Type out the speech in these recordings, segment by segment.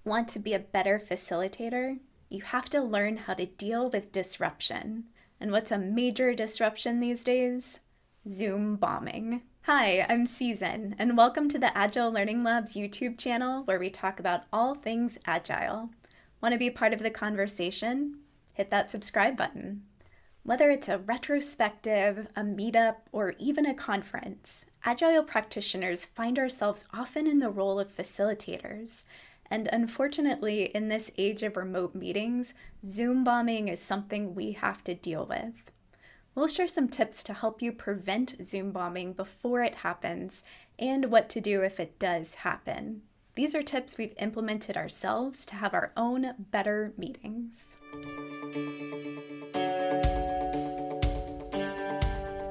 Want to be a better facilitator? You have to learn how to deal with disruption. And what's a major disruption these days? Zoom bombing. Hi, I'm Season, and welcome to the Agile Learning Lab's YouTube channel where we talk about all things Agile. Want to be part of the conversation? Hit that subscribe button. Whether it's a retrospective, a meetup, or even a conference, Agile practitioners find ourselves often in the role of facilitators. And unfortunately, in this age of remote meetings, Zoom bombing is something we have to deal with. We'll share some tips to help you prevent Zoom bombing before it happens and what to do if it does happen. These are tips we've implemented ourselves to have our own better meetings.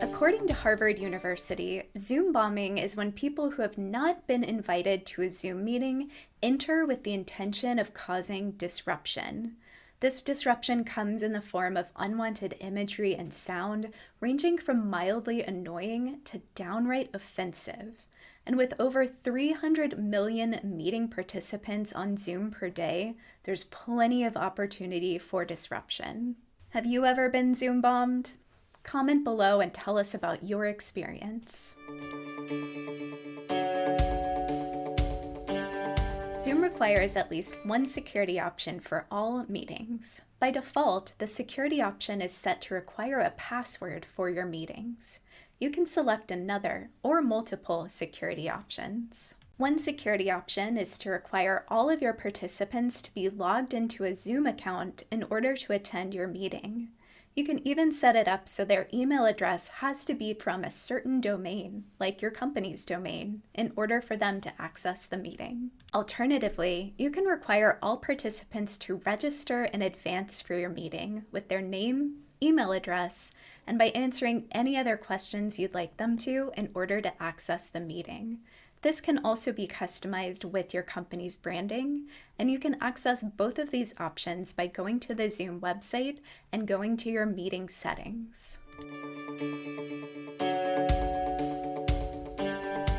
According to Harvard University, Zoom bombing is when people who have not been invited to a Zoom meeting enter with the intention of causing disruption. This disruption comes in the form of unwanted imagery and sound, ranging from mildly annoying to downright offensive. And with over 300 million meeting participants on Zoom per day, there's plenty of opportunity for disruption. Have you ever been Zoom bombed? Comment below and tell us about your experience. Zoom requires at least one security option for all meetings. By default, the security option is set to require a password for your meetings. You can select another or multiple security options. One security option is to require all of your participants to be logged into a Zoom account in order to attend your meeting. You can even set it up so their email address has to be from a certain domain, like your company's domain, in order for them to access the meeting. Alternatively, you can require all participants to register in advance for your meeting with their name, email address, and by answering any other questions you'd like them to in order to access the meeting. This can also be customized with your company's branding, and you can access both of these options by going to the Zoom website and going to your meeting settings.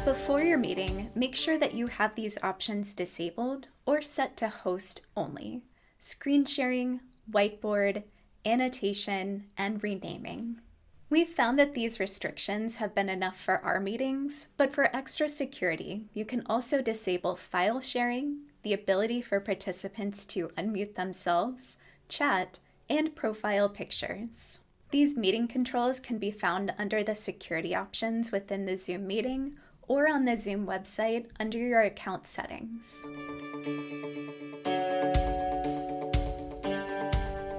Before your meeting, make sure that you have these options disabled or set to host only: screen sharing, whiteboard, annotation, and renaming. We've found that these restrictions have been enough for our meetings, but for extra security, you can also disable file sharing, the ability for participants to unmute themselves, chat, and profile pictures. These meeting controls can be found under the security options within the Zoom meeting or on the Zoom website under your account settings.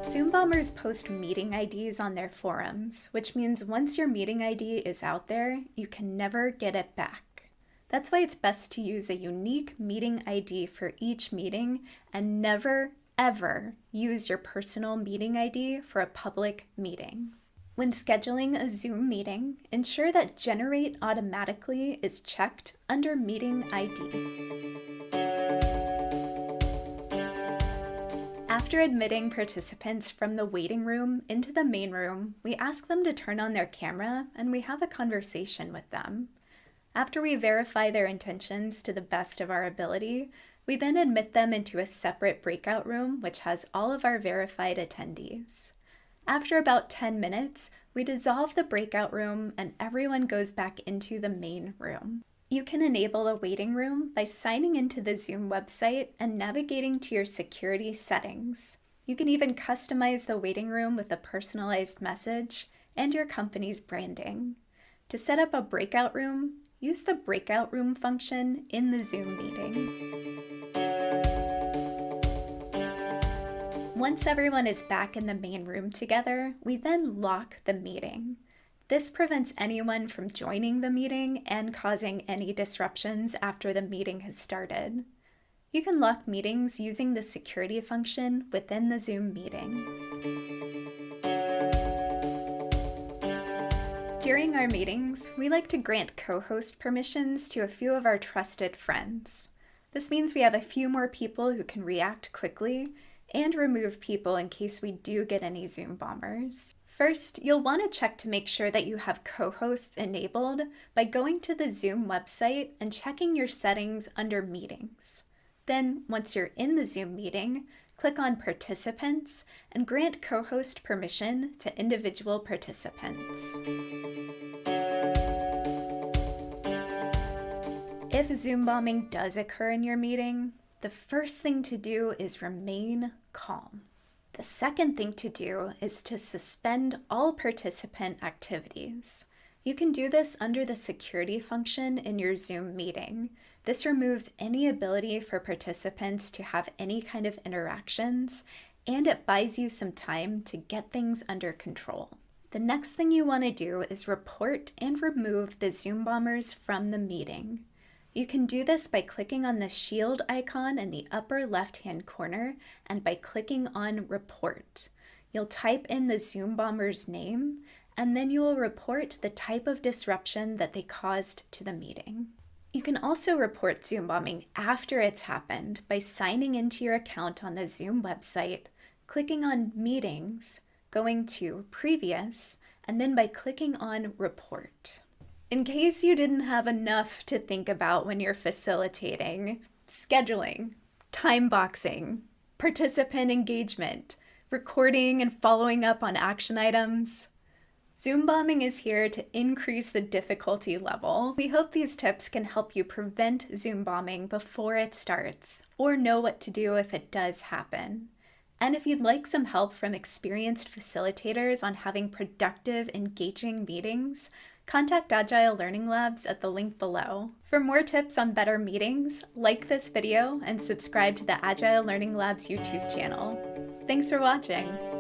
Zoom bombers post meeting IDs on their forums, which means once your meeting ID is out there, you can never get it back. That's why it's best to use a unique meeting ID for each meeting and never, ever use your personal meeting ID for a public meeting. When scheduling a Zoom meeting, ensure that Generate Automatically is checked under Meeting ID. After admitting participants from the waiting room into the main room, we ask them to turn on their camera and we have a conversation with them. After we verify their intentions to the best of our ability, we then admit them into a separate breakout room which has all of our verified attendees. After about 10 minutes, we dissolve the breakout room and everyone goes back into the main room. You can enable a waiting room by signing into the Zoom website and navigating to your security settings. You can even customize the waiting room with a personalized message and your company's branding. To set up a breakout room, use the breakout room function in the Zoom meeting. Once everyone is back in the main room together, we then lock the meeting. This prevents anyone from joining the meeting and causing any disruptions after the meeting has started. You can lock meetings using the security function within the Zoom meeting. During our meetings, we like to grant co-host permissions to a few of our trusted friends. This means we have a few more people who can react quickly and remove people in case we do get any Zoom bombers. First, you'll want to check to make sure that you have co-hosts enabled by going to the Zoom website and checking your settings under Meetings. Then, once you're in the Zoom meeting, click on Participants and grant co-host permission to individual participants. If Zoom bombing does occur in your meeting, the first thing to do is remain calm. The second thing to do is to suspend all participant activities. You can do this under the security function in your Zoom meeting. This removes any ability for participants to have any kind of interactions, and it buys you some time to get things under control. The next thing you want to do is report and remove the Zoom bombers from the meeting. You can do this by clicking on the shield icon in the upper left-hand corner and by clicking on Report. You'll type in the Zoom bomber's name, and then you will report the type of disruption that they caused to the meeting. You can also report Zoom bombing after it's happened by signing into your account on the Zoom website, clicking on Meetings, going to Previous, and then by clicking on Report. In case you didn't have enough to think about when you're facilitating, scheduling, time boxing, participant engagement, recording and following up on action items, Zoom bombing is here to increase the difficulty level. We hope these tips can help you prevent Zoom bombing before it starts, or know what to do if it does happen. And if you'd like some help from experienced facilitators on having productive, engaging meetings, contact Agile Learning Labs at the link below. For more tips on better meetings, like this video and subscribe to the Agile Learning Labs YouTube channel. Thanks for watching.